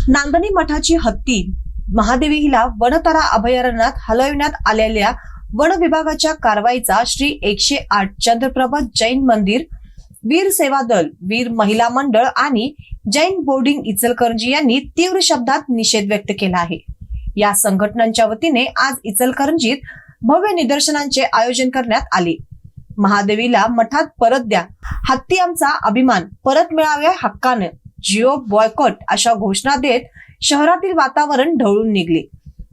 नांदणी मठाची हत्ती महादेवी हिला वनतारा अभयारण्यात हलविण्यात आलेल्या वन विभागाच्या कारवाईचा श्री 108 चंद्रप्रभ जैन मंदिर, वीर सेवा दल, वीर महिला मंडळ आणि जैन बोर्डिंग इचलकरंजी यांनी तीव्र शब्दात निषेध व्यक्त केला आहे। या संघटनांच्या वतीने आज इचलकरंजीत भव्य निदर्शनांचे आयोजन करण्यात आले। महादेवीला मठात परत द्या, हत्ती आमचा अभिमान, परत मिळाव्या हक्कानं, जिओ बॉयकॉट अशा घोषणा देत शहरातील वातावरण ढवळून निघले।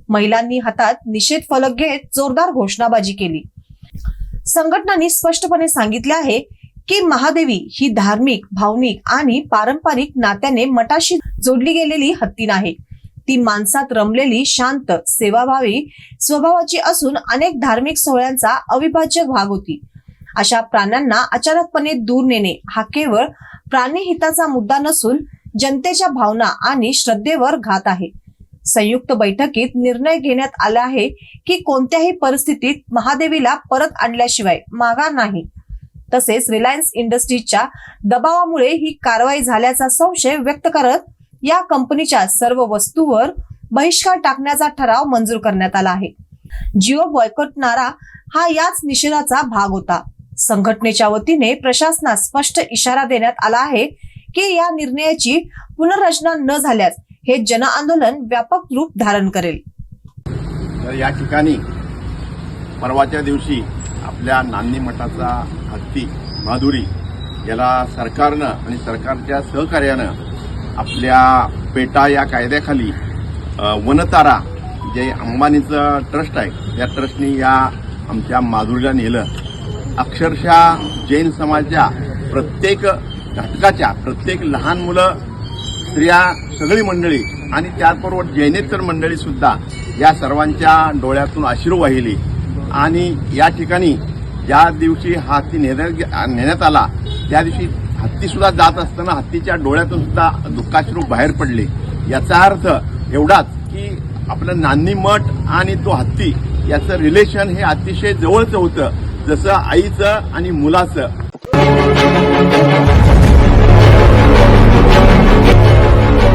महिलांनी हातात निषेध फलक घेत जोरदार घोषणाबाजी केली। संघटनांनी स्पष्टपणे सांगितले आहे की महादेवी ही धार्मिक, भावनिक आणि पारंपरिक नात्याने मठाशी जोडली गेलेली हत्ती नाही। ती माणसात रमलेली शांत, सेवाभावी स्वभावाची असून अनेक धार्मिक सोहळ्यांचा अविभाज्य भाग होती। अशा प्राण्यांना अचानकपणे दूर नेणे हा केवळ प्राणीहिताचा मुद्दा नसून जनतेच्या भावना आणि श्रद्धेवर घात आहे। संयुक्त बैठकीत निर्णय घेण्यात आला आहे की कोणत्याही परिस्थितीत महादेवीला परत आणल्याशिवाय माघार नाही। तसेच रिलायन्स इंडस्ट्रीजच्या दबावामुळे ही कारवाई झाल्याचा संशय व्यक्त करत या कंपनीच्या सर्व वस्तूंवर बहिष्कार टाकण्याचा ठराव मंजूर करण्यात आला आहे। जिओ बॉयकॉट नारा हा याच निषेधाचा भाग होता। संघटनेच्या वतीने प्रशासनास स्पष्ट इशारा देण्यात आला आहे की या निर्णयाची पुनर्रचना न झाल्यास हे जन आंदोलन व्यापक रूप धारण करेल। या ठिकाणी परवाच्या दिवशी आपल्या नांदणी मठाचा हत्ती माधुरी याला सरकारनं आणि सरकारच्या सहकार्यानं आपल्या पेटा या कायद्याखाली वनतारा जे अंबानीचं ट्रस्ट आहे त्या ट्रस्टनी या आमच्या माधुरीला नेलं। अक्षरशः जैन समाजाच्या प्रत्येक घटकाच्या, प्रत्येक लहान मुलं, स्त्रिया, सगळी मंडळी आणि त्याचबरोबर जैनेतर मंडळी सुद्धा या सर्वांच्या डोळ्यातून अश्रू वाहिली। आणि या ठिकाणी ज्या दिवशी हा हत्ती नेण्यात आला त्या दिवशी हत्ती सुद्धा जात असताना हत्तीच्या डोळ्यातून सुद्धा दुःखाश्रू बाहेर पडले। याचा अर्थ एवढाच की आपलं नांदणी मठ आणि तो हत्ती याचं रिलेशन हे अतिशय जवळचं होतं, जसं आईचं आणि मुलाचं।